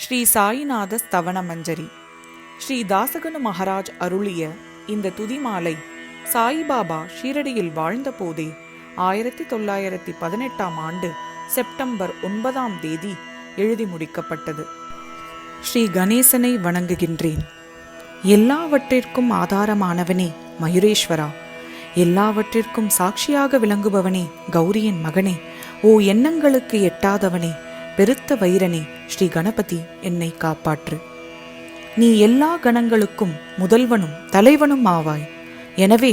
ஸ்ரீ சாயிநாத ஸ்தவன மஞ்சரி. ஸ்ரீ தாசகனு மகாராஜ் அருளிய இந்த துதிமாலை சாயிபாபா ஷீரடியில் வாழ்ந்த போதே 1918 செப்டம்பர் 9 எழுதி முடிக்கப்பட்டது. ஸ்ரீ கணேசனை வணங்குகின்றேன். எல்லாவற்றிற்கும் ஆதாரமானவனே மயூரேஸ்வரா, எல்லாவற்றிற்கும் சாட்சியாக விளங்குபவனே கௌரியின் மகனே, ஓ எண்ணங்களுக்கு எட்டாதவனே பெருத்த வைரனே ஸ்ரீ கணபதி, என்னை காப்பாற்று. நீ எல்லா கணங்களுக்கும் முதல்வனும் தலைவனும் ஆவாய். எனவே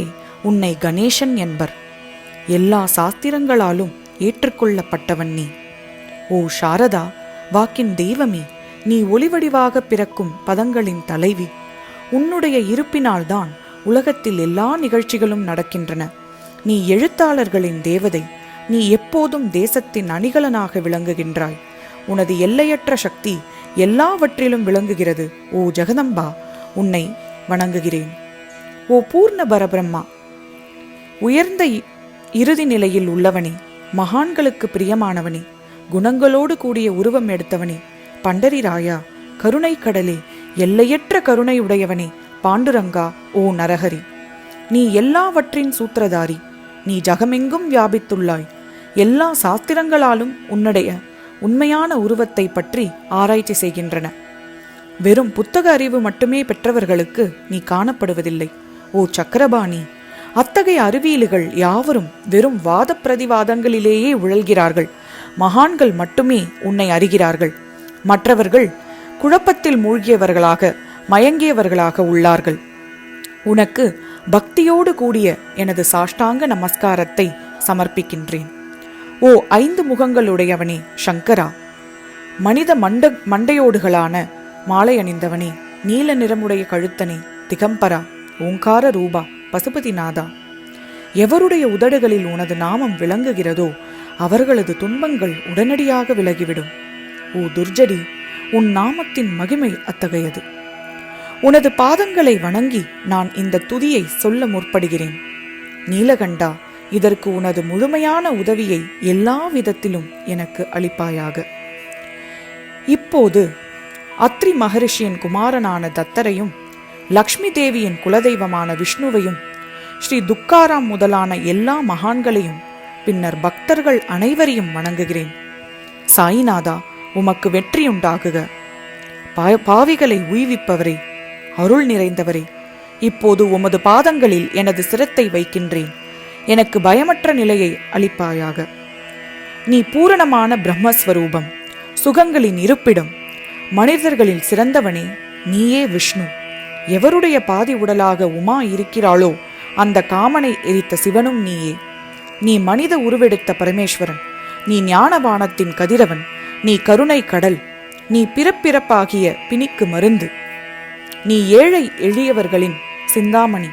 உன்னை கணேசன் என்பர். எல்லா சாஸ்திரங்களாலும் ஏற்றுக்கொள்ளப்பட்டவன் நீ. ஓ சாரதா, வாக்கின் தெய்வமே, நீ ஒளிவடிவாக பிறக்கும் பதங்களின் தலைவி. உன்னுடைய இருப்பினால்தான் உலகத்தில் எல்லா நிகழ்ச்சிகளும் நடக்கின்றன. நீ எழுத்தாளர்களின் தேவதை. நீ எப்போதும் தேசத்தின் அணிகலனாக விளங்குகின்றாய். உனது எல்லையற்ற சக்தி எல்லாவற்றிலும் விளங்குகிறது. ஓ ஜெகதம்பா, உன்னை வணங்குகிறேன். ஓ பூர்ண பரபிரம்மா, உயர்ந்த இறுதி நிலையில் உள்ளவனே, மகான்களுக்கு பிரியமானவனே, குணங்களோடு கூடிய உருவம் எடுத்தவனே, பண்டரிராயா, கருணை கடலே, எல்லையற்ற கருணை உடையவனே, பாண்டுரங்கா, ஓ நரஹரி, நீ எல்லாவற்றின் சூத்திரதாரி. நீ ஜகமெங்கும் வியாபித்துள்ளாய். எல்லா சாஸ்திரங்களாலும் உன்னுடைய உண்மையான உருவத்தை பற்றி ஆராய்ச்சி செய்கின்றன. வெறும் புத்தக அறிவு மட்டுமே பெற்றவர்களுக்கு நீ காணப்படுவதில்லை. ஓ சக்கரபாணி, அத்தகைய அறிவியல்கள் யாவரும் வெறும் வாத பிரதிவாதங்களிலேயே உழல்கிறார்கள். மகான்கள் மட்டுமே உன்னை அறிகிறார்கள். மற்றவர்கள் குழப்பத்தில் மூழ்கியவர்களாக மயங்கியவர்களாக உள்ளார்கள். உனக்கு பக்தியோடு கூடிய எனது சாஷ்டாங்க நமஸ்காரத்தை சமர்ப்பிக்கின்றேன். ஓ 5 முகங்களுடையவனே சங்கரா, மனித மண்டையோடுகளான மாலை அணிந்தவனே, நீல நிறமுடைய கழுத்தனே, திகம்பரா, ஓங்கார ரூபா, பசுபதிநாதா, எவருடைய உதடுகளில் உனது நாமம் விளங்குகிறதோ அவர்களது துன்பங்கள் உடனடியாக விலகிவிடும். ஓ துர்ஜடி, உன் நாமத்தின் மகிமை அத்தகையது. உனது பாதங்களை வணங்கி நான் இந்த துதியை சொல்ல முற்படுகிறேன். நீலகண்டா, இதற்கு உனது முழுமையான உதவியை எல்லா விதத்திலும் எனக்கு அளிப்பாயாக. இப்போது அத்ரி மகரிஷியின் குமாரனான தத்தரையும், லக்ஷ்மி தேவியின் குலதெய்வமான விஷ்ணுவையும், ஸ்ரீ துக்காராம் முதலான எல்லா மகான்களையும், பின்னர் பக்தர்கள் அனைவரையும் வணங்குகிறேன். சாயிநாதா, உமக்கு வெற்றியுண்டாகுக. பாவிகளை உய்விப்பவரே, அருள் நிறைந்தவரே, இப்போது உமது பாதங்களில் எனது சிரத்தை வைக்கின்றேன். எனக்கு பயமற்ற நிலையை அளிப்பாயாக. நீ பூரணமான பிரம்மஸ்வரூபம், சுகங்களின் இருப்பிடம், மனிதர்களில் சிறந்தவனே, நீயே விஷ்ணு. எவருடைய பாதி உடலாக உமா இருக்கிறாளோ அந்த காமனை எரித்த சிவனும் நீயே. நீ மனித உருவெடுத்த பரமேஸ்வரன். நீ ஞானவானத்தின் கதிரவன். நீ கருணை கடல். நீ பிறப்பிறப்பாகிய பிணிக்கு மருந்து. நீ ஏழை எளியவர்களின் சிந்தாமணி.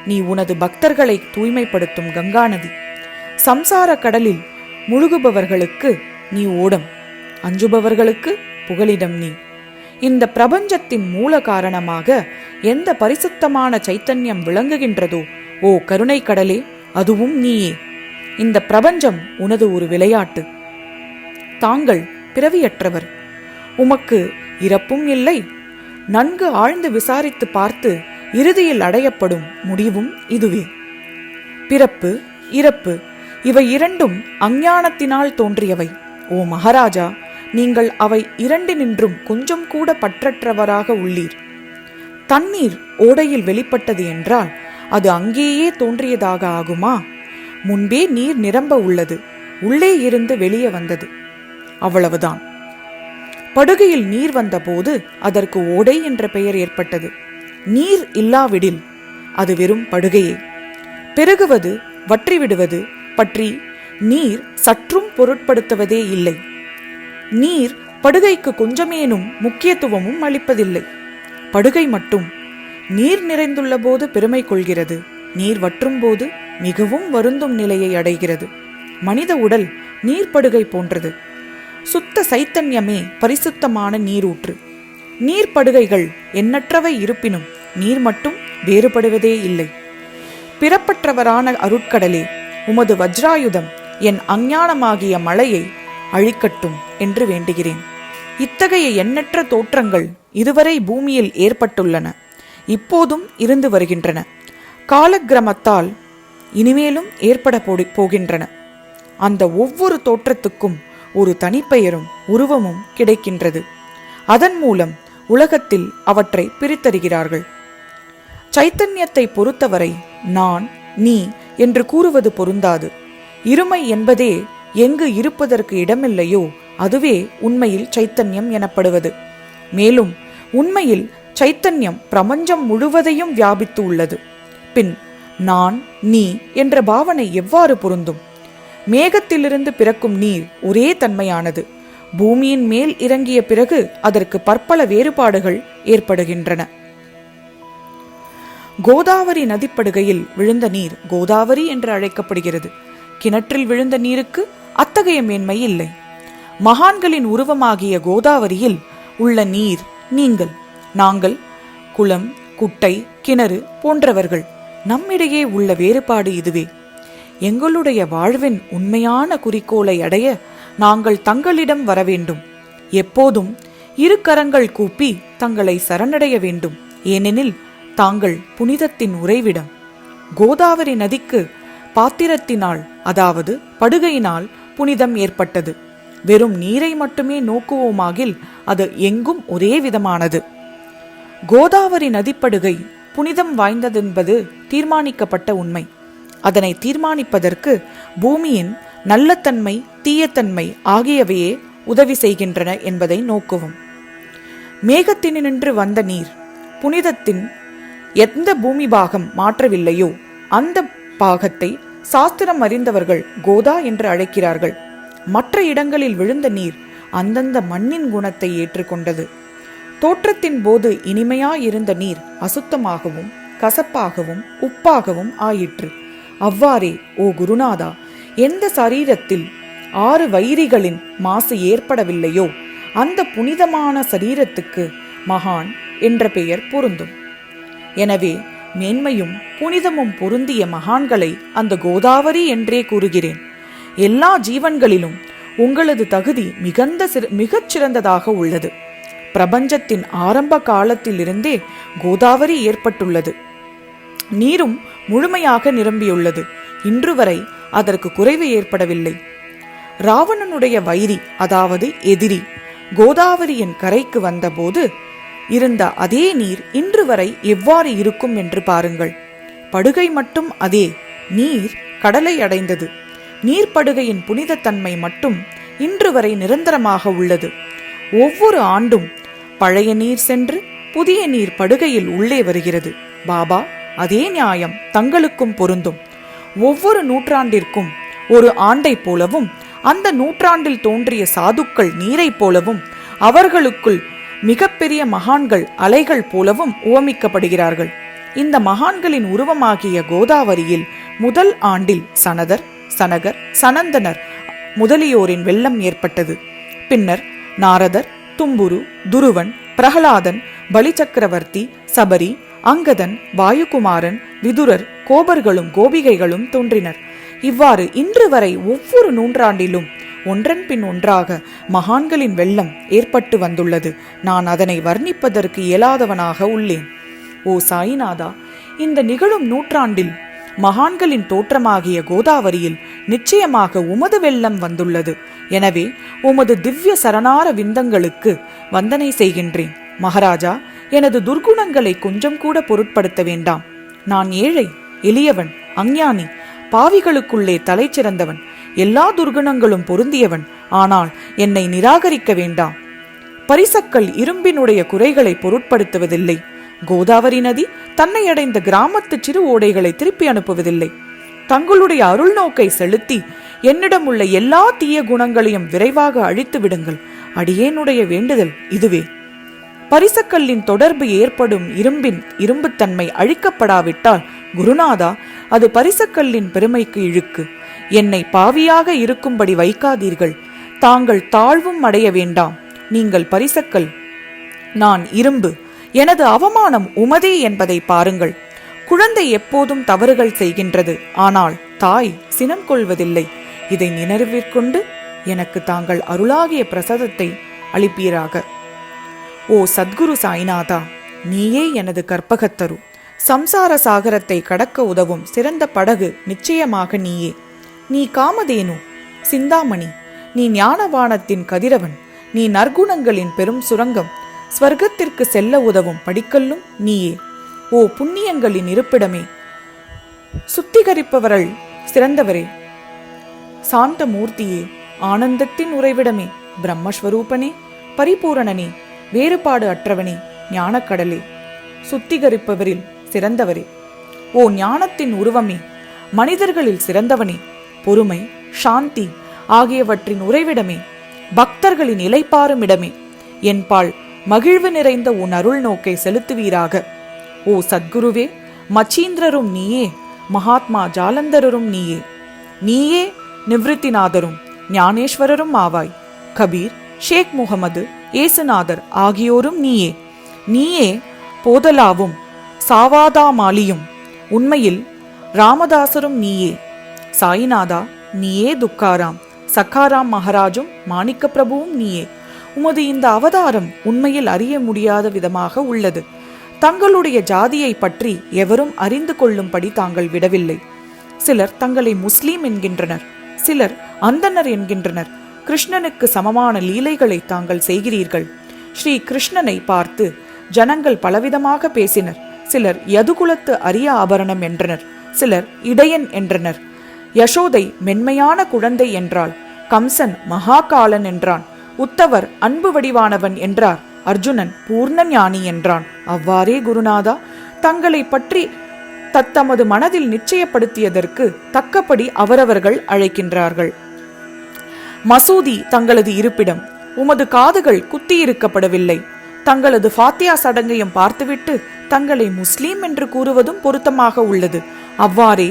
நீ உனது பக்தர்களை தூய்மைப்படுத்தும் கங்காநதி. சம்சார கடலில் முழுகுபவர்களுக்கு நீ ஓடம், அஞ்சுபவர்களுக்கு புகலிடம் நீ. இந்த பிரபஞ்சத்தின் மூல காரணமாக எந்த பரிசுத்தமான சைத்தன்யம் விளங்குகின்றதோ, ஓ கருணை கடலே, அதுவும் நீயே. இந்த பிரபஞ்சம் உனது ஒரு விளையாட்டு. தாங்கள் பிறவியற்றவர். உமக்கு இறப்பும் இல்லை. நன்கு ஆழ்ந்து விசாரித்து பார்த்து இறுதியில் அடையப்படும் முடிவும் இதுவே. பிறப்பு இறப்பு இவை இரண்டும் அஞ்ஞானத்தினால் தோன்றியவை. ஓ மகாராஜா, நீங்கள் அவை இரண்டினின்றும் கொஞ்சம் கூட பற்றற்றவராக உள்ளீர். தண்ணீர் ஓடையில் வெளிப்பட்டது என்றால் அது அங்கேயே தோன்றியதாக ஆகுமா? முன்பே நீர் நிரம்ப உள்ளது, உள்ளே இருந்து வெளியே வந்தது, அவ்வளவுதான். படுகையில் நீர் வந்தபோது அதற்கு ஓடை என்ற பெயர் ஏற்பட்டது. நீர் இல்லாவிடில் அது வெறும் படுகையே. பெருகுவது வற்றிவிடுவது பற்றி நீர் சற்றும் பொருட்படுத்துவதே இல்லை. நீர் படுகைக்கு கொஞ்சமேனும் முக்கியத்துவமும் அளிப்பதில்லை. படுகை மட்டும் நீர் நிறைந்துள்ள போது பெருமை கொள்கிறது. நீர் வற்றும் போது மிகவும் வருந்தும் நிலையை அடைகிறது. மனித உடல் நீர்ப்படுகை போன்றது. சுத்த சைத்தன்யமே பரிசுத்தமான நீரூற்று. நீர்ப்படுகைகள் எண்ணற்றவை இருப்பினும் நீர் மட்டும் வேறுபடுவதே இல்லை. பிறப்பற்றவரான அருட்கடலே, உமது வஜ்ராயுதம் என் அஞ்ஞானமாகிய மலையை அழிக்கட்டும் என்று வேண்டுகிறேன். இத்தகைய எண்ணற்ற தோற்றங்கள் இதுவரை பூமியில் ஏற்பட்டுள்ளன, இப்போதும் இருந்து வருகின்றன, காலக்கிரமத்தால் இனிமேலும் ஏற்பட போகின்றன. அந்த ஒவ்வொரு தோற்றத்துக்கும் ஒரு தனிப்பெயரும் உருவமும் கிடைக்கின்றது. அதன் மூலம் உலகத்தில் அவற்றை பிரித்தறிகிறார்கள். சைத்தன்யத்தை பொறுத்தவரை நான், நீ என்று கூறுவது பொருந்தாது. இருமை என்பதே எங்கு இருப்பதற்கு இடமில்லையோ அதுவே உண்மையில் சைத்தன்யம் எனப்படுவது. மேலும் உண்மையில் சைத்தன்யம் பிரபஞ்சம் முழுவதையும் வியாபித்து உள்ளது. பின் நான், நீ என்ற பாவனை எவ்வாறு பொருந்தும்? மேகத்திலிருந்து பிறக்கும் நீர் ஒரே தன்மையானது. பூமியின் மேல் இறங்கிய பிறகு அதற்கு பற்பல வேறுபாடுகள் ஏற்படுகின்றன. கோதாவரி நதிப்படுகையில் விழுந்த நீர் கோதாவரி என்று அழைக்கப்படுகிறது. கிணற்றில் விழுந்த நீருக்கு அத்தகைய மேன்மை இல்லை. மகான்களின் உருவமாகிய கோதாவரியில் உள்ள நீர் நீங்கள், நாங்கள், குளம், குட்டை, கிணறு போன்றவர்கள். நம்மிடையே உள்ள வேறுபாடு இதுவே. எங்களுடைய வாழ்வின் உண்மையான குறிக்கோளை அடைய நாங்கள் தங்களிடம் வர வேண்டும். எப்போதும் இரு கரங்கள் கூப்பி தங்களை சரணடைய வேண்டும். ஏனெனில் தாங்கள் புனிதத்தின் உறைவிடம். கோதாவரி நதிக்கு பாத்திரத்தினால், அதாவது படுகையினால் புனிதம் ஏற்பட்டது. வெறும் நீரை மட்டுமே நோக்குவோமாகில் அது எங்கும் ஒரே விதமானது. கோதாவரி நதிப்படுகை புனிதம் வாய்ந்ததென்பது தீர்மானிக்கப்பட்ட உண்மை. அதனை தீர்மானிப்பதற்கு பூமியின் நல்லத்தன்மை, தீயத்தன்மை ஆகியவையே உதவி செய்கின்றன என்பதை நோக்குவோம். மேகத்தினின்று வந்த நீர் புனிதத்தின் எந்த பூமி பாகம் மாற்றவில்லையோ அந்த பாகத்தை சாஸ்திரம் அறிந்தவர்கள் கோதா என்று அழைக்கிறார்கள். மற்ற இடங்களில் விழுந்த நீர் அந்தந்த மண்ணின் குணத்தை ஏற்றுக்கொண்டது. தோற்றத்தின் போது இனிமையாயிருந்த நீர் அசுத்தமாகவும் கசப்பாகவும் உப்பாகவும் ஆயிற்று. அவ்வாறே ஓ குருநாதா, எந்த சரீரத்தில் 6 வைரிகளின் மாசு ஏற்படவில்லையோ அந்த புனிதமான சரீரத்துக்கு மகான் என்ற பெயர் பொருந்தும். எனவே மேன்மையும் புனிதமும் பொருந்திய மகான்களை அந்த கோதாவரி என்றே கூறுகிறேன். எல்லா ஜீவன்களிலும் உங்களது தகுதி மிகச் சிறந்ததாக உள்ளது. பிரபஞ்சத்தின் ஆரம்ப காலத்திலிருந்தே கோதாவரி ஏற்பட்டுள்ளது. நீரும் முழுமையாக நிரம்பியுள்ளது. இன்று வரை அதற்கு குறைவு ஏற்படவில்லை. ராவணனுடைய வைரி, அதாவது எதிரி, கோதாவரியின் கரைக்கு வந்தபோது இருந்த அதே நீர் இன்று வரை எவ்வாறு இருக்கும் என்று பாருங்கள். படுகை மட்டும் அதே, நீர் கடலை அடைந்தது. நீர்ப்படுகையின் புனிதத்தன்மை மட்டும் இன்று வரை நிரந்தரமாக உள்ளது. ஒவ்வொரு ஆண்டும் பழைய நீர் சென்று புதிய நீர் படுகையில் உள்ளே வருகிறது. பாபா, அதே நியாயம் தங்களுக்கும் பொருந்தும். ஒவ்வொரு நூற்றாண்டிற்கும் ஒரு ஆண்டை போலவும் அந்த நூற்றாண்டில் தோன்றிய சாதுக்கள் நீரை போலவும் அவர்களுக்குள் மிகப்பெரிய மகான்கள் அலைகள் போலவும் உவமிக்கப்படுகிறார்கள். இந்த மகான்களின் உருவமாகிய கோதாவரியில் முதல் ஆண்டில் சனதர், சனகர், சனந்தனர் முதலியோரின் வெள்ளம் ஏற்பட்டது. பின்னர் நாரதர், தும்புரு, துருவன், பிரகலாதன், பலிசக்கரவர்த்தி, சபரி, அங்கதன், வாயுகுமாரன், விதுரர், கோபர்களும் கோபிகைகளும் தோன்றினர். இவ்வாறு இன்று வரை ஒவ்வொரு நூற்றாண்டிலும் ஒன்றன் பின் ஒன்றாக மகான்களின் வெள்ளம் ஏற்பட்டு வந்துள்ளது. நான் அதனை வர்ணிப்பதற்கு இயலாதவனாக உள்ளேன். ஓ சாயிநாதா, இந்த நிகழும் நூற்றாண்டில் மகான்களின் தோற்றமாகிய கோதாவரியில் நிச்சயமாக உமது வெள்ளம் வந்துள்ளது. எனவே உமது திவ்ய சரணார விந்தங்களுக்கு வந்தனை செய்கின்றேன். மகாராஜா, எனது துர்குணங்களை கொஞ்சம் கூட பொருட்படுத்த வேண்டாம். நான் ஏழை, எளியவன், அஞ்ஞானி, பாவிகளுக்குள்ளே தலை சிறந்தவன், எல்லா துர்குணங்களும் பொருந்தியவன். ஆனால் என்னை நிராகரிக்க வேண்டாம். பரிசக்கள் இரும்பினுடைய குறைகளை பொருட்படுத்துவதில்லை. கோதாவரி நதி தன்னை அடைந்த கிராமத்து சிறு ஓடைகளை திருப்பி அனுப்புவதில்லை. தங்களுடைய அருள் நோக்கை செலுத்தி என்னிடம் உள்ள எல்லா தீய குணங்களையும் விரைவாக அழித்து விடுங்கள். அடியேனுடைய வேண்டுதல் இதுவே. பரிசக்கல்லின் தொடர்பு ஏற்படும் இரும்பின் இரும்புத்தன்மை அழிக்கப்படாவிட்டால் குருநாதா, அது பரிசக்கல்லின் பெருமைக்கு இழுக்கு. என்னை பாவியாக இருக்கும்படி வைக்காதீர்கள். தாங்கள் தாழ்வும் அடைய வேண்டாம். நீங்கள் பரிசக்கல், நான் இரும்பு. எனது அவமானம் உமதே என்பதை பாருங்கள். குழந்தை எப்போதும் தவறுகள் செய்கின்றது, ஆனால் தாய் சினம் கொள்வதில்லை. இதை நினைவிற்கொண்டு எனக்கு தாங்கள் அருளாகிய பிரசாதத்தை அளிப்பீராக. ஓ சத்குரு சாய்நாதா, நீயே எனது கற்பகத்தரு. சம்சார சாகரத்தை கடக்க உதவும் சிறந்த படகு நிச்சயமாக நீயே. நீ காமதேனு, சிந்தாமணி, நீ ஞானவானத்தின் கதிரவன், நீ நற்குணங்களின் பெரும் சுரங்கம், ஸ்வர்க்கத்திற்கு செல்ல உதவும் படிக்கல்லும் நீயே. ஓ புண்ணியங்களின் இருப்பிடமே, சுத்திகரிப்பவர்கள் சிறந்தவரே, சாந்த மூர்த்தியே, ஆனந்தத்தின் உறைவிடமே, பிரம்மஸ்வரூபனே, பரிபூரணனே, வேறுபாடு அற்றவனே, ஞானக்கடலே, சுத்திகரிப்பவரில் சிறந்தவரே, ஓ ஞானத்தின் உருவமே, மனிதர்களில் சிறந்தவனே, பொறுமை, சாந்தி ஆகியவற்றின் உறைவிடமே, பக்தர்களின் இலைப்பாரும் இடமே, என்பால் மகிழ்வு நிறைந்த உன் அருள் நோக்கை செலுத்துவீராக. ஓ சத்குருவே, மச்சீந்திரரும் நீயே, மகாத்மா ஜாலந்தரரும் நீயே, நீயே நிவ்ருத்திநாதரும் ஞானேஸ்வரரும் ஆவாய். கபீர், ஷேக் முகமது, ஏசுநாதர் ஆகியோரும் நீயே. நீயே போதலாவும் சாவாதாமாலியும், உண்மையில் ராமதாசரும் நீயே. சாயிநாதா, நீயே துக்காராம், சக்காராம் மகாராஜும் மாணிக்க பிரபுவும் நீயே. உமது இந்த அவதாரம் உண்மையில் அறிய முடியாத விதமாக உள்ளது. தங்களுடைய ஜாதியை பற்றி எவரும் அறிந்து கொள்ளும்படி தாங்கள் விடவில்லை. சிலர் தங்களை முஸ்லீம் என்கின்றனர், சிலர் அந்தனர் என்கின்றனர். கிருஷ்ணனுக்கு சமமான லீலைகளை தாங்கள் செய்கிறீர்கள். ஸ்ரீ கிருஷ்ணனை பார்த்து ஜனங்கள் பலவிதமாக பேசினர். சிலர் யதுகுலத்து அரிய ஆபரணம் என்றனர், சிலர் இடையன் என்றனர். யசோதை மென்மையான குழந்தை என்றாள், கம்சன் மகாகாலன் என்றான், உத்தவர் அன்பு வடிவானவன் என்றார், அர்ஜுனன் பூர்ண ஞானி என்றான். அவ்வாறே குருநாதா, தங்களை பற்றி தத்தமது மனதில் நிச்சயப்படுத்தியதற்கு தக்கபடி அவரவர்கள் அழைக்கின்றார்கள். மசூதி தங்களது இருப்பிடம், உமது காதுகள் குத்தியிருக்கப்படவில்லை. தங்களது ஃபாத்தியா சடங்கையும் பார்த்துவிட்டு தங்களை முஸ்லீம் என்று கூறுவதும் பொருத்தமாக உள்ளது. அவ்வாறே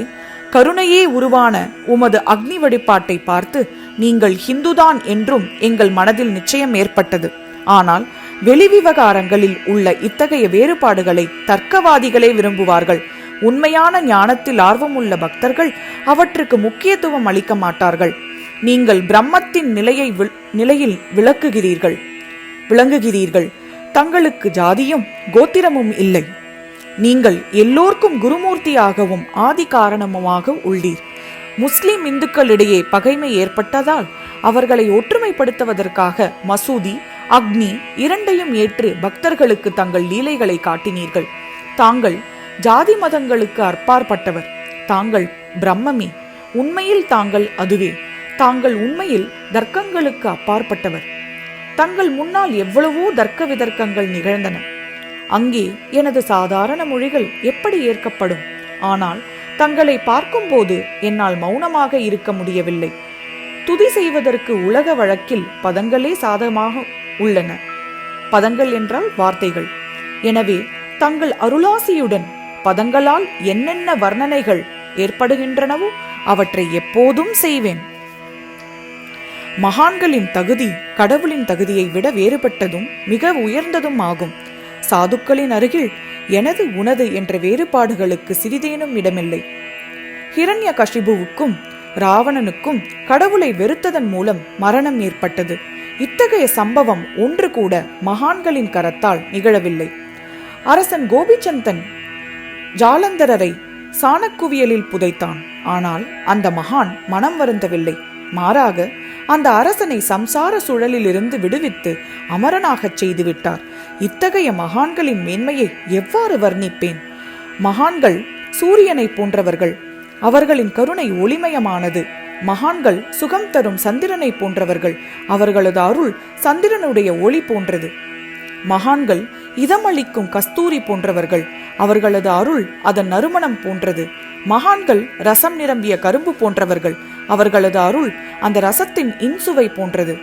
கருணையே உருவான உமது அக்னி வழிபாட்டை பார்த்து நீங்கள் ஹிந்துதான் என்றும் எங்கள் மனதில் நிச்சயம் ஏற்பட்டது. ஆனால் வெளிவிவகாரங்களில் உள்ள இத்தகைய வேறுபாடுகளை தர்க்கவாதிகளே விரும்புவார்கள். உண்மையான ஞானத்தில் ஆர்வமுள்ள பக்தர்கள் அவற்றுக்கு முக்கியத்துவம் அளிக்க மாட்டார்கள். நீங்கள் பிரம்மத்தின் நிலையில் விளங்குகிறீர்கள். தங்களுக்கு ஜாதியும் கோத்திரமும் இல்லை. நீங்கள் எல்லோருக்கும் குருமூர்த்தியாகவும் ஆதி காரணமுமாக உள்ளீர். முஸ்லிம் இந்துக்களிடையே பகைமை ஏற்பட்டதால் அவர்களை ஒற்றுமைப்படுத்துவதற்காக மசூதி, அக்னி இரண்டையும் ஏற்று பக்தர்களுக்கு தங்கள் லீலைகளை காட்டினீர்கள். தாங்கள் ஜாதி மதங்களுக்கு அற்பாற்பட்டவர். தாங்கள் பிரம்மமே. உண்மையில் தாங்கள் அதுவே. தாங்கள் உண்மையில் தர்க்கங்களுக்கு அப்பாற்பட்டவர். தங்கள் முன்னால் எவ்வளவோ தர்க்க விதர்க்கங்கள் நிகழ்ந்தன. அங்கே எனது சாதாரண மொழிகள் எப்படி ஏற்கப்படும்? ஆனால் தங்களை பார்க்கும்போது என்னால் மௌனமாக இருக்க முடியவில்லை. துதி செய்வதற்கு உலக வழக்கில் பதங்களே சாதகமாக உள்ளன. பதங்கள் என்றால் வார்த்தைகள். எனவே தங்கள் அருளாசியுடன் பதங்களால் என்னென்ன வர்ணனைகள் ஏற்படுகின்றனவோ அவற்றை எப்போதும் செய்வேன். மகான்களின் தகுதி கடவுளின் தகுதியை விட வேறுபட்டதும் மிக உயர்ந்ததும் ஆகும். சாதுக்களின் அருகில் எனது உனது என்ற வேறுபாடுகளுக்கு சிறிதேனும் இடமில்லை. ஹிரண்ய கஷிபுவுக்கும் ராவணனுக்கும் கடவுளை வெறுத்ததன் மூலம் மரணம் ஏற்பட்டது. இத்தகைய சம்பவம் ஒன்று கூட மகான்களின் கரத்தால் நிகழவில்லை. அரசன் கோபிச்சந்தன் ஜாலந்தரரை சாணக்குவியலில் புதைத்தான். ஆனால் அந்த மகான் மனம் வருந்தவில்லை. மாறாக அந்த அரசனை சம்சார சுழலிலிருந்து விடுவித்து அமரனாகச் செய்துவிட்டார். இத்தகைய மகான்களின் மேன்மையை எவ்வாறு வர்ணிப்பேன்? மகான்கள் சூரியனை போன்றவர்கள். அவர்களின் கருணை ஒளிமயமானது. மகான்கள் சுகம் தரும் சந்திரனை போன்றவர்கள். அவர்களது அருள் சந்திரனுடைய ஒளி போன்றது. மகான்கள் இதமளிக்கும் கஸ்தூரி போன்றவர்கள். அவர்களது அருள் அதன் நறுமணம் போன்றது. மகான்கள் ரசம் நிரம்பிய கரும்பு போன்றவர்கள். அவர்களது அருள் அந்த ரசத்தின் இன்சுவை போன்றது.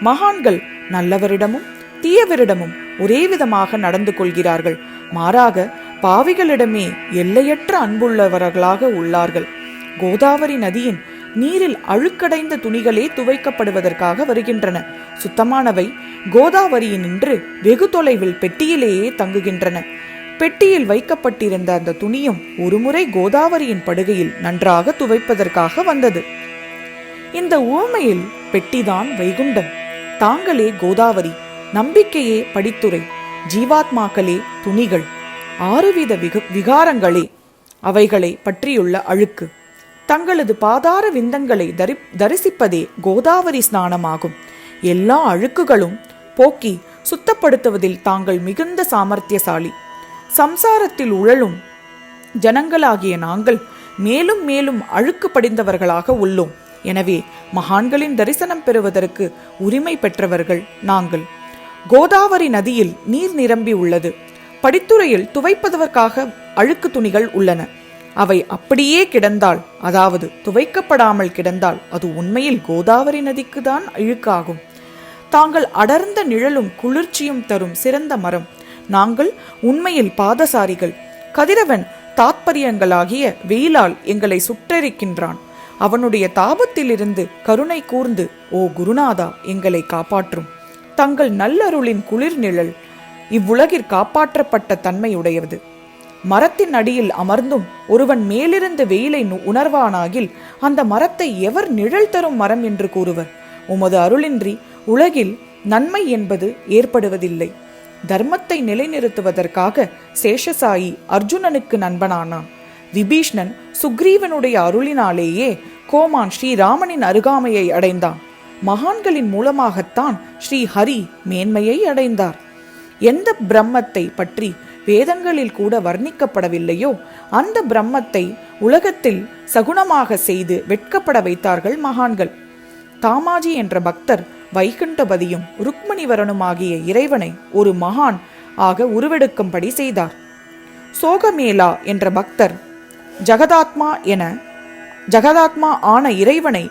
மகான்கள் நல்லவரிடமும் தீயவரிடமும் ஒரே விதமாக நடந்து கொள்கிறார்கள். மாறாக பாவிகளிடமே எல்லையற்ற அன்புள்ளவர்களாக உள்ளார்கள். கோதாவரி நதியின் நீரில் அழுக்கடைந்த துணிகளே துவைக்கப்படுவதற்காக வருகின்றன. சுத்தமானவை கோதாவரியினின்று வெகு தொலைவில் பெட்டியிலேயே தங்குகின்றன. பெட்டியில் வைக்கப்பட்டிருந்த அந்த துணியும் ஒருமுறை கோதாவரியின் படுகையில் நன்றாக துவைப்பதற்காக வந்தது. இந்த ஊமையில் பெட்டிதான் வைகுண்டம். தாங்களே கோதாவரி. நம்பிக்கையே படித்துரை, ஜீவாத்மாக்களே துணிகள், 6 வித விகாரங்களே அவைகளை பற்றியுள்ள அழுக்கு. தங்களது பாதார விந்தங்களை தரிசிப்பதே கோதாவரி ஸ்நானமாகும். எல்லா அழுக்குகளும் போக்கி சுத்தப்படுத்துவதில் தாங்கள் மிகுந்த சாமர்த்தியசாலி. சம்சாரத்தில் உழலும் ஜனங்களாகிய நாங்கள் மேலும் மேலும் அழுக்கு படிந்தவர்களாக உள்ளோம். எனவே மகான்களின் தரிசனம் பெறுவதற்கு உரிமை பெற்றவர்கள் நாங்கள். கோதாவரி நதியில் நீர் நிரம்பி உள்ளது. படித்துறையில் துவைப்பதற்காக அழுக்கு துணிகள் உள்ளன. அவை அப்படியே கிடந்தால், அதாவது துவைக்கப்படாமல் கிடந்தால், அது உண்மையில் கோதாவரி நதிக்கு தான் அழுக்காகும். தாங்கள் அடர்ந்த நிழலும் குளிர்ச்சியும் தரும் சிறந்த மரம். நாங்கள் உண்மையில் பாதசாரிகள். கதிரவன் தாத்பரியங்களாகிய வெயிலால் எங்களை சுட்டெரிக்கின்றான். அவனுடைய தாபத்திலிருந்து கருணை கூர்ந்து, ஓ குருநாதா, எங்களை காப்பாற்றும். தங்கள் நல்லருளின் குளிர் நிழல் இவ்வுலகில் காப்பாற்றப்பட்ட தன்மையுடையது. மரத்தின் அடியில் அமர்ந்தும் ஒருவன் மேலிருந்து வெயிலை உணர்வானாகில் அந்த மரத்தை எவர் நிழல் தரும் மரம் என்று கூறுவர்? உமது அருளின்றி உலகில் நன்மை என்பது ஏற்படுவதில்லை. தர்மத்தை நிலைநிறுத்துவதற்காக சேஷசாயி அர்ஜுனனுக்கு நண்பனானான். விபீஷ்ணன் சுக்ரீவனுடைய அருளினாலேயே கோமான் ஸ்ரீராமனின் அருகாமையை அடைந்தான். மகான்களின் மூலமாகத்தான் ஸ்ரீ ஹரி மேன்மையை அடைந்தார். எந்த பிரம்மத்தை பற்றி வேதங்களில் கூட வர்ணிக்கப்படவில்லையோ அந்த பிரம்மத்தை உலகத்தில் சகுனமாக செய்து வெட்கப்பட வைத்தார்கள் மகான்கள். தாமாஜி என்ற பக்தர் வைகுண்டபதியும் ருக்மணிவரனுமாகிய இறைவனை ஒரு மகான் ஆக உருவெடுக்கும்படி செய்தார். சோகமேலா என்ற பக்தர் ஜகதாத்மா ஆன இறைவனை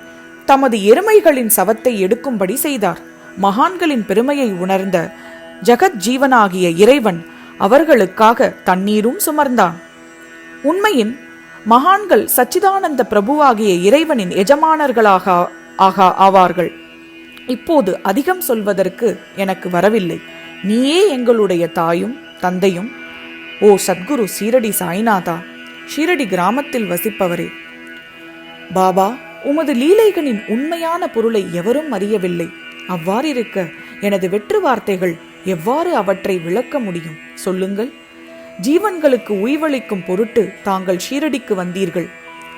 தமது எருமைகளின் சவத்தை எடுக்கும்படி செய்தார். மகான்களின் பெருமையை உணர்ந்த ஜகத் ஜீவனாகிய இறைவன் அவர்களுக்காக தண்ணீரும் சுமர்ந்தான். உண்மையின் மகான்கள் சச்சிதானந்த பிரபுவாகிய இறைவனின் எஜமானர்களாக ஆவார்கள். இப்போது அதிகம் சொல்வதற்கு எனக்கு வரவில்லை. நீயே எங்களுடைய தாயும் தந்தையும். ஓ சத்குரு ஷீரடி சாய்நாதா, ஷீரடி கிராமத்தில் வசிப்பவரே. பாபா, உமது லீலைகளின் உண்மையான பொருளை எவரும் அறியவில்லை. அவ்வாறிருக்க எனது வெற்று வார்த்தைகள் எவ்வாறு அவற்றை விளக்க முடியும்? சொல்லுங்கள். ஜீவன்களுக்கு உய்வளிக்கும் பொருட்டு தாங்கள் ஷீரடிக்கு வந்தீர்கள்.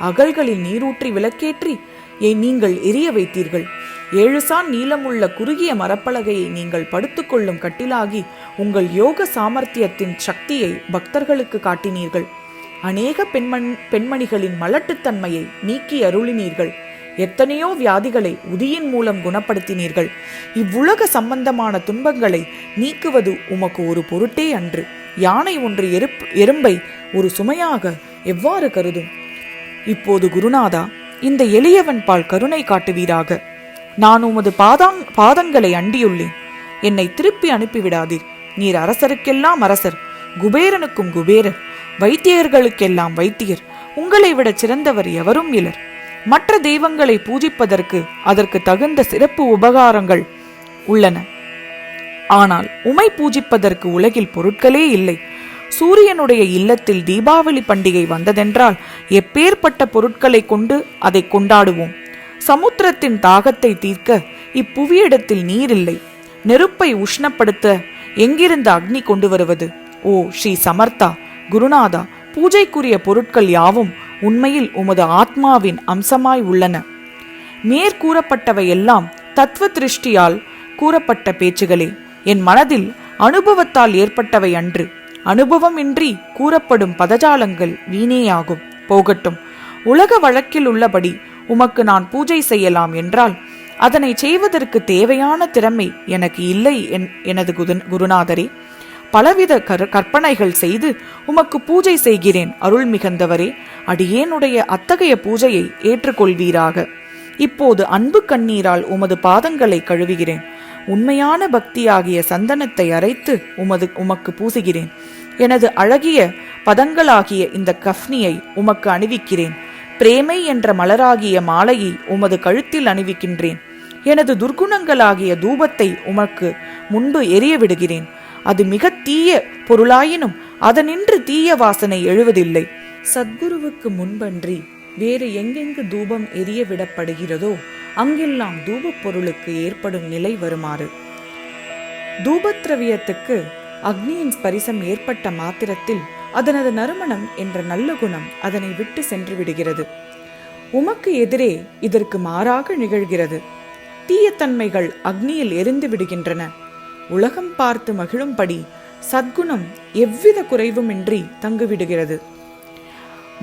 அகல்களில் நீரூற்றி விளக்கேற்றி நீங்கள் எரிய வைத்தீர்கள். 7 சான் நீளமுள்ள குறுகிய மரப்பலகையை நீங்கள் படுத்துக்கொள்ளும் கட்டிலாகி உங்கள் யோக சாமர்த்தியத்தின் சக்தியை பக்தர்களுக்கு காட்டினீர்கள். அநேக பெண்மணிகளின் மலட்டுத்தன்மையை நீக்கி அருளினீர்கள். எத்தனையோ வியாதிகளை உதியின் மூலம் குணப்படுத்தினீர்கள். இவ்வுலக சம்பந்தமான துன்பங்களை நீக்குவது உமக்கு ஒரு பொருட்டே அன்று. யானை ஒன்று எறும்பை ஒரு சுமையாக எவ்வாறு கருதும்? இப்போது குருநாதா, இந்த எளியவன் பால் கருணை காட்டுவீராக. நான் உமது பாதங்களை அண்டியுள்ளேன். என்னை திருப்பி அனுப்பிவிடாதீர். நீர் அரசருக்கெல்லாம் அரசர், குபேரனுக்கும் குபேரர், வைத்தியர்களுக்கெல்லாம் வைத்தியர். உங்களை விட சிறந்தவர் எவரும் இலர். மற்ற தெய்வங்களை பூஜிப்பதற்கு அதற்கு தகுந்த சிறப்பு உபகாரங்கள் உள்ளன. ஆனால் உமை பூஜிப்பதற்கு உலகில் பொருட்களே இல்லை. சூரியனுடைய இல்லத்தில் தீபாவளி பண்டிகை வந்ததென்றால் எப்பேற்பட்ட பொருட்களை கொண்டு அதை கொண்டாடுவோம். சமுத்திரத்தின் தாகத்தை தீர்க்க இப்புவியிடத்தில் நீர் இல்லை. நெருப்பை உஷ்ணப்படுத்த எங்கிருந்து அக்னி கொண்டு வருவது? ஓ ஸ்ரீ சமர்த்தா குருநாதா, பூஜைக்குரிய பொருட்கள் யாவும் உண்மையில் உமது ஆத்மாவின் அம்சமாய் உள்ளன. மேற்கூறப்பட்டவையெல்லாம் தத்துவ திருஷ்டியால் கூறப்பட்ட பேச்சுகளே. என் மனதில் அனுபவத்தால் ஏற்பட்டவை அன்று. அனுபவம் இன்றி கூறப்படும் பதஜாலங்கள் வீணேயாகும். போகட்டும். உலக வழக்கில் உள்ளபடி உமக்கு நான் பூஜை செய்யலாம் என்றால் அதனை செய்வதற்கு தேவையான திறமை எனக்கு இல்லை எனது குருநாதரே. பலவித கற்பனைகள் செய்து உமக்கு பூஜை செய்கிறேன். அருள் மிகுந்தவரே, அடியேனுடைய அத்தகைய பூஜையை ஏற்றுக்கொள்வீராக. இப்போது அன்பு கண்ணீரால் உமது பாதங்களை கழுவுகிறேன். உண்மையான பக்தியாகிய சந்தனத்தை அரைத்து உமக்கு பூசுகிறேன். எனது அழகிய பதங்களாகிய இந்த கஃப்னியை உமக்கு அணிவிக்கிறேன். பிரேமை என்ற மலராகிய மாலையை உமது கழுத்தில் அணிவிக்கின்றேன். எனது துர்க்குணங்களாகிய தூபத்தை உமக்கு முன்பு எரிய விடுகிறேன். அது மிக தீய பொருளாயினும் அதனின்று தீய வாசனை எழுவதில்லை. சத்குருவுக்கு முன்பன்றி வேறு எங்கெங்கு தூபம் எரிய விடப்படுகிறதோ அங்கெல்லாம் தூபப் பொருளுக்கு ஏற்படும் நிலை வருமாறு. தூபத்ரவியத்துக்கு அக்னியின் ஸ்பரிசம் ஏற்பட்ட மாத்திரத்தில் அதனது நறுமணம் என்ற நல்ல குணம் அதனை விட்டு சென்று விடுகிறது. உமக்கு எதிரே இதற்கு மாறாக நிகழ்கிறது. தீயத்தன்மைகள் அக்னியில் எரிந்து விடுகின்றன. உலகம் பார்த்து மகிழும்படி சத்குணம் எவ்வித குறைவுமின்றி தங்குவிடுகிறது.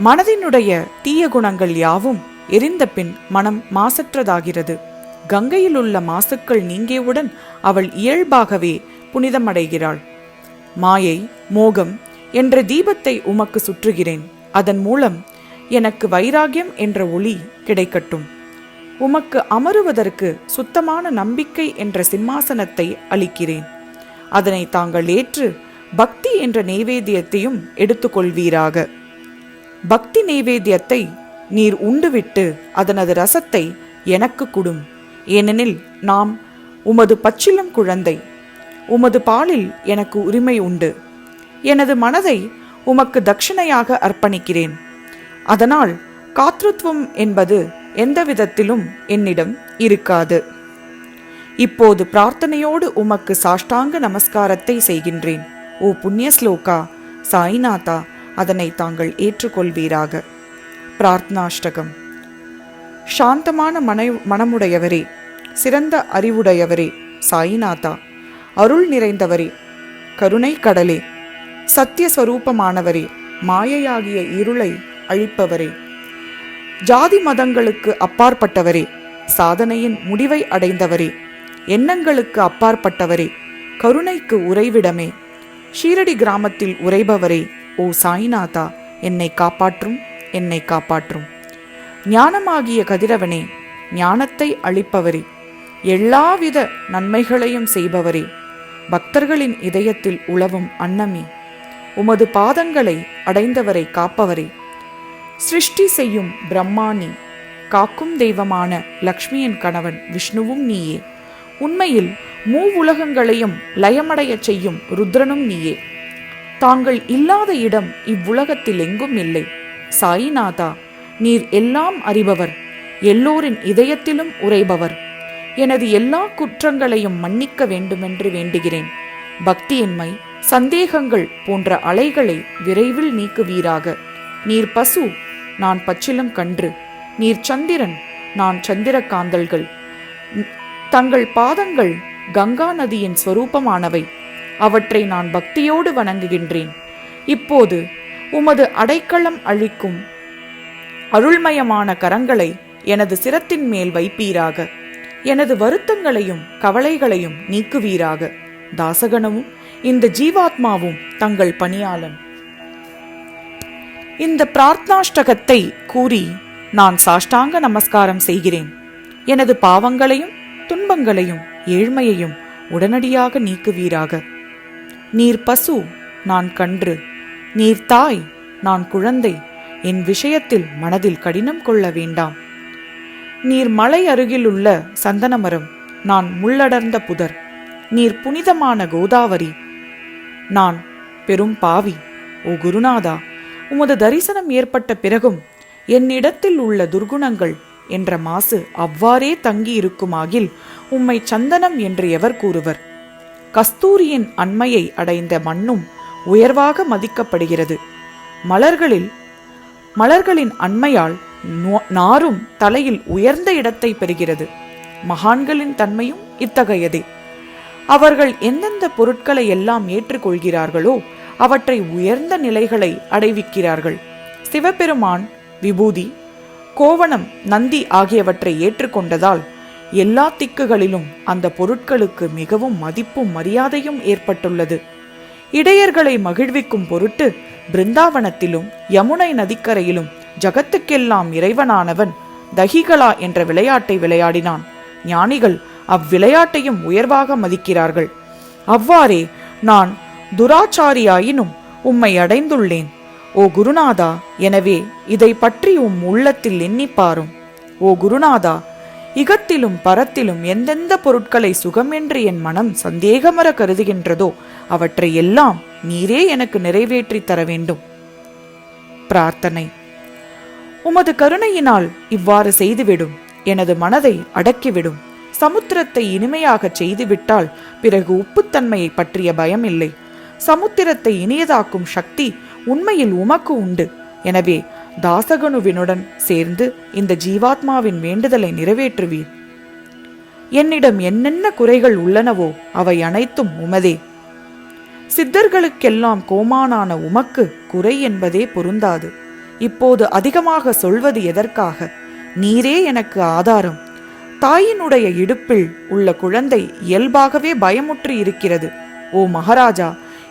மனதினுடைய தீய குணங்கள் யாவும் எரிந்த பின் மனம் மாசற்றதாகிறது. கங்கையில் உள்ள மாசுக்கள் நீங்கியவுடன் அவள் இயல்பாகவே புனிதமடைகிறாள். மாயை, மோகம் என்ற தீபத்தை உமக்கு சுற்றுகிறேன். அதன் மூலம் எனக்கு வைராகியம் என்ற ஒளி கிடைக்கட்டும். உமக்கு அமருவதற்கு சுத்தமான நம்பிக்கை என்ற சிம்மாசனத்தை அளிக்கிறேன். அதனை தாங்கள் ஏற்று பக்தி என்ற நெய்வேத்தியத்தையும் எடுத்துக்கொள்வீராக. பக்தி நெய்வேத்தியத்தை நீர் உண்டுவிட்டு அதனது ரசத்தை எனக்கு குடும். ஏனெனில் நாம் உமது பச்சிளம் குழந்தை. உமது பாலில் எனக்கு உரிமை உண்டு. எனது மனதை உமக்கு தட்சிணையாக அர்ப்பணிக்கிறேன். அதனால் காத்ருத்வம் என்பது எந்த விதத்திலும் என்னிடம் இருக்காது. இப்போது பிரார்த்தனையோடு உமக்கு சாஷ்டாங்க நமஸ்காரத்தை செய்கின்றேன். ஓ புண்ணிய ஸ்லோகா, சாய்நாதா, அதனை தாங்கள் ஏற்றுக்கொள்வீராக. பிரார்த்தனாஷ்டகம். சாந்தமான மனமுடையவரே, சிறந்த அறிவுடையவரே, சாய்நாதா, அருள் நிறைந்தவரே, கருணை கடலே, சத்தியஸ்வரூபமானவரே, மாயையாகிய இருளை அழிப்பவரே, ஜாதி மதங்களுக்கு அப்பாற்பட்டவரே, சாதனையின் முடிவை அடைந்தவரே, எண்ணங்களுக்கு அப்பாற்பட்டவரே, கருணைக்கு உறைவிடமே, ஷீரடி கிராமத்தில் உறைபவரே, ஓ சாய்நாதா, என்னை காப்பாற்றும், என்னை காப்பாற்றும். ஞானமாகிய கதிரவனே, ஞானத்தை அளிப்பவரே, எல்லாவித நன்மைகளையும் செய்பவரே, பக்தர்களின் இதயத்தில் உலவும் அன்னமே, உமது பாதங்களை அடைந்தவரை காப்பவரே, சிருஷ்டி செய்யும் பிரம்மானி, காக்கும் தெய்வமான லக்ஷ்மியின் கணவன் விஷ்ணுவும் நீயே. உண்மையில் மூவுலகங்களையும் லயமடையச் செய்யும் ருத்ரனும் நீயே. தாங்கள் இல்லாத இடம் இவ்வுலகத்தில் எங்கும் இல்லை. சாயிநாதா, நீர் எல்லாம் அறிபவர், எல்லோரின் இதயத்திலும் உறைபவர். எனது எல்லா குற்றங்களையும் மன்னிக்க வேண்டுமென்று வேண்டுகிறேன். பக்தியின்மை, சந்தேகங்கள் போன்ற அலைகளை விரைவில் நீக்குவீராக. நீர் பசு, நான் பச்சிலம் கன்று. நீர் சந்திரன், நான் சந்திர காந்தல்கள். தங்கள் பாதங்கள் கங்கா நதியின் ஸ்வரூபமானவை. அவற்றை நான் பக்தியோடு வணங்குகின்றேன். இப்போது உமது அடைக்கலம் அளிக்கும் அருள்மயமான கரங்களை எனது சிரத்தின் மேல் வைப்பீராக. எனது வருத்தங்களையும் கவலைகளையும் நீக்குவீராக. தாசகனமும் இந்த ஜீவாத்மாவும் தங்கள் பணியாளன். இந்த பிரார்த்தனாஷ்டகத்தை கூறி நான் சாஷ்டாங்க நமஸ்காரம் செய்கிறேன். எனது பாவங்களையும் துன்பங்களையும் ஏழ்மையையும் உடனடியாக நீக்குவீராக. நீர் பசு, நான் கன்று. நீர் தாய், நான் குழந்தை. என் விஷயத்தில் மனதில் கடினம் கொள்ள வேண்டாம். நீர் மலை அருகில் உள்ள சந்தன மரம், நான் முள்ளடர்ந்த புதர். நீர் புனிதமான கோதாவரி, நான் பெரும் பாவி. ஓ குருநாதா, உமது தரிசனம் ஏற்பட்ட பிறகும் என்னிடத்தில் உள்ள துர்குணங்கள் என்ற மாசு அவ்வாறே தங்கி இருக்குமாகில் உம்மை சந்தனம் என்று எவர் கூறுவர்? கஸ்தூரியின் அண்மையை அடைந்த மண்ணும் உயர்வாக மதிக்கப்படுகிறது. மலர்களின் அண்மையால் நாரும் தலையில் உயர்ந்த இடத்தை பெறுகிறது. மகான்களின் தன்மையும் இத்தகையதே. அவர்கள் எந்தெந்த பொருட்களை எல்லாம் ஏற்றுக்கொள்கிறார்களோ அவற்றை உயர்ந்த நிலைகளை அடைவிக்கிறார்கள். சிவபெருமான் விபூதி, கோவணம், நந்தி ஆகியவற்றை ஏற்றுக்கொண்டதால் எல்லா திக்குகளிலும் அந்த பொருட்களுக்கு மிகவும் மதிப்பும் மரியாதையும் ஏற்பட்டுள்ளது. இடையர்களை மகிழ்விக்கும் பொருட்டு பிருந்தாவனத்திலும் யமுனை நதிக்கரையிலும் ஜகத்துக்கெல்லாம் இறைவனானவன் தஹிகலா என்ற விளையாட்டை விளையாடினான். ஞானிகள் அவ்விளையாட்டையும் உயர்வாக மதிக்கிறார்கள். அவ்வாறே நான் துராச்சாரியாயினும் உம்மை அடைந்துள்ளேன். ஓ குருநாதா, எனவே இதை பற்றி உம் உள்ளத்தில் எண்ணிப்பாரும். ஓ குருநாதா, இகத்திலும் பரத்திலும் எந்தெந்த பொருட்களை சுகமென்று என் மனம் சந்தேகமற கருதுகின்றதோ அவற்றை எல்லாம் நீரே எனக்கு நிறைவேற்றி தர வேண்டும். பிரார்த்தனை. உமது கருணையினால் இவ்வாறு செய்துவிடும். எனது மனதை அடக்கிவிடும். சமுத்திரத்தை இனிமையாகச் செய்துவிட்டால் பிறகு உப்புத்தன்மையை பற்றிய பயம் இல்லை. சமுத்திரத்தை இனியதாக்கும் சக்தி உண்மையில் உமக்கு உண்டு. எனவே தாசகனுவினுடன் சேர்ந்து இந்த ஜீவாத்மாவின் வேண்டுதலை நிறைவேற்றுவீர். என்னிடம் என்னென்ன குறைகள் உள்ளனவோ அவை அனைத்தும் உமதே. சித்தர்களுக்கெல்லாம் கோமானான உமக்கு குறை என்பதே பொருந்தாது. இப்போது அதிகமாக சொல்வது எதற்காக? நீரே எனக்கு ஆதாரம். தாயினுடைய இடுப்பில் உள்ள குழந்தை இயல்பாகவே பயமுற்று இருக்கிறது. ஓ மகாராஜா,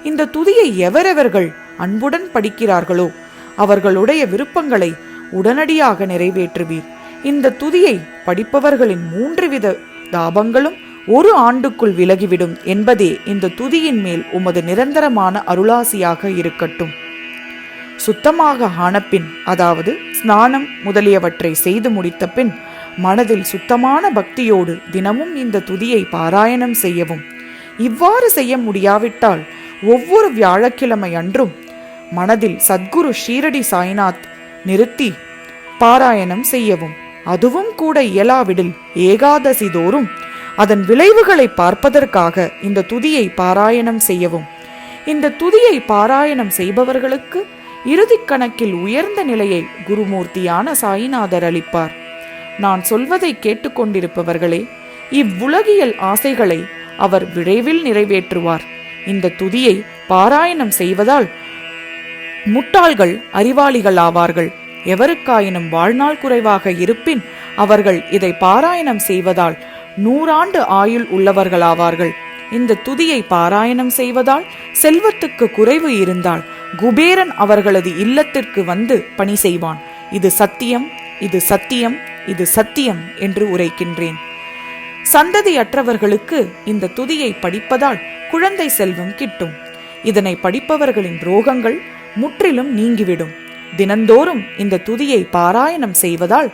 இந்த துதியை எவரெவர்கள் அன்புடன் படிக்கிறார்களோ அவர்களுடைய விருப்பங்களை உடனடியாக நிறைவேற்றுவீர். இந்த துதியை படிப்பவர்களின் 3 வித தாபங்களும் 1 ஆண்டுக்குள் விலகிவிடும் என்பதே இந்த துதியின் மேல் உமது நிரந்தரமான அருளாசியாக இருக்கட்டும். சுத்தமாக ஆனபின், அதாவது ஸ்நானம் முதலியவற்றை செய்து முடித்த பின், மனதில் சுத்தமான பக்தியோடு தினமும் இந்த துதியை பாராயணம் செய்யவும். இவ்வாறு செய்ய முடியாவிட்டால் ஒவ்வொரு வியாழக்கிழமை அன்றும் மனதில் சத்குரு ஷீரடி சாய்நாத் நிறுத்தி பாராயணம் செய்யவும். அதுவும் கூட இயலாவிடில் ஏகாதசி தோறும் அதன் விளைவுகளை பார்ப்பதற்காக இந்த துதியை பாராயணம் செய்யவும். இந்த துதியை பாராயணம் செய்பவர்களுக்கு இறுதி கணக்கில் உயர்ந்த நிலையை குருமூர்த்தியான சாயிநாதர் அளிப்பார். நான் சொல்வதை கேட்டுக்கொண்டிருப்பவர்களே, இவ்வுலகியல் ஆசைகளை அவர் விரைவில் நிறைவேற்றுவார். இந்த துதியை பாராயணம் செய்வதால் முட்டாள்கள் அறிவாளிகள் ஆவார்கள். எவருக்காயினும் வாழ்நாள் குறைவாக இருப்பின் அவர்கள் இதை பாராயணம் செய்வதால் 100 ஆண்டு ஆயுள் உள்ளவர்களாவார்கள். இந்த துதியை பாராயணம் செய்வதால் செல்வத்துக்கு குறைவு இருந்தால் குபேரன் அவர்களது இல்லத்திற்கு வந்து பணி செய்வான். இது சத்தியம், இது சத்தியம், இது சத்தியம் என்று உரைக்கின்றேன். சந்ததியற்றவர்களுக்கு இந்த துதியை படிப்பதால் குழந்தை செல்வம் கிட்டும். இதனை படிப்பவர்களின் ரோகங்கள் முற்றிலும் நீங்கிவிடும். தினந்தோறும் இந்த துதியை பாராயணம் செய்வதால்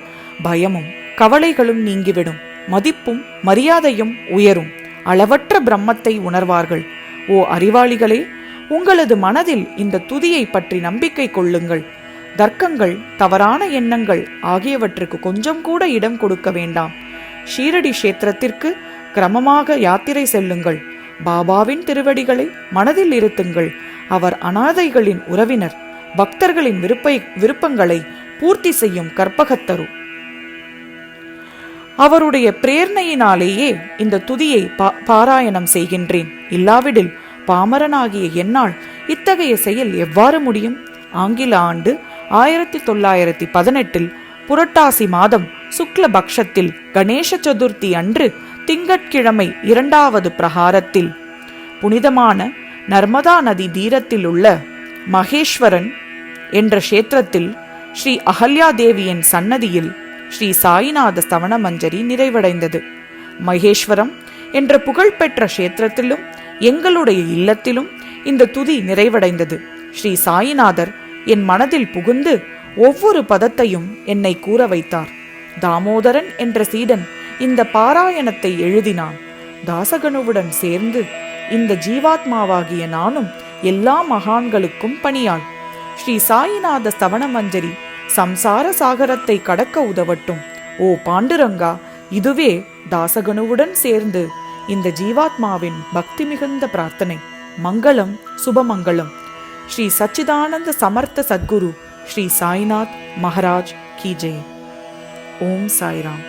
பயமும் கவலைகளும் நீங்கிவிடும். மதிப்பும் மரியாதையும் உயரும். அளவற்ற பிரம்மத்தை உணர்வார்கள். ஓ அறிவாளிகளே, உங்களது மனதில் இந்த துதியை பற்றி நம்பிக்கை கொள்ளுங்கள். தர்க்கங்கள், தவறான எண்ணங்கள் ஆகியவற்றுக்கு கொஞ்சம் கூட இடம் கொடுக்க வேண்டாம். ஷீரடி கஷேத்திரத்திற்கு கிரமமாக யாத்திரை செல்லுங்கள். பாபாவின் திருவடிகளை மனதில் இருத்துங்கள். அவர் அனாதைகளின் உறவினர். பக்தர்களின் விருப்பங்களை பூர்த்தி செய்யும் கற்பகத்தரு. அவருடைய பிரேரணையினாலேயே இந்த துதியை பாராயணம் செய்கின்றேன். இல்லாவிடில் பாமரனாகிய என்னால் இத்தகைய செயல் எவ்வாறு முடியும்? ஆங்கில ஆண்டு 1918 புரட்டாசி மாதம் சுக்ல பக்ஷத்தில் கணேச சதுர்த்தி அன்று திங்கட்கிழமை 2வது பிரகாரத்தில் புனிதமான நர்மதா நதி தீரத்தில் உள்ள மகேஸ்வரன் என்ற கஷேத்திரத்தில் ஸ்ரீ அகல்யா தேவியின் சன்னதியில் ஸ்ரீ சாயிநாத ஸ்தவன மஞ்சரி நிறைவடைந்தது. மகேஸ்வரம் என்ற புகழ்பெற்ற கஷேத்திரத்திலும் எங்களுடைய இல்லத்திலும் இந்த துதி நிறைவடைந்தது. ஸ்ரீ சாயிநாதர் என் மனதில் புகுந்து ஒவ்வொரு பதத்தையும் என்னை கூற வைத்தார். தாமோதரன் என்ற சீடன் இந்த பாராயணத்தை எழுதினான். தாசகனுவுடன் சேர்ந்து இந்த ஜீவாத்மாவாகிய நானும் எல்லா மகான்களுக்கும் பணியாள். ஸ்ரீ சாயிநாத ஸ்தவன மஞ்சரி சம்சார சாகரத்தை கடக்க உதவட்டும். ஓ பாண்டுரங்கா, இதுவே தாசகனுவுடன் சேர்ந்து இந்த ஜீவாத்மாவின் பக்தி மிகுந்த பிரார்த்தனை. மங்களம், சுபமங்களம். ஸ்ரீ சச்சிதானந்த சமர்த்த சத்குரு ஸ்ரீ சாய்நாத் மகாராஜ் கி ஜெய். ஓம் சாய்ராம்.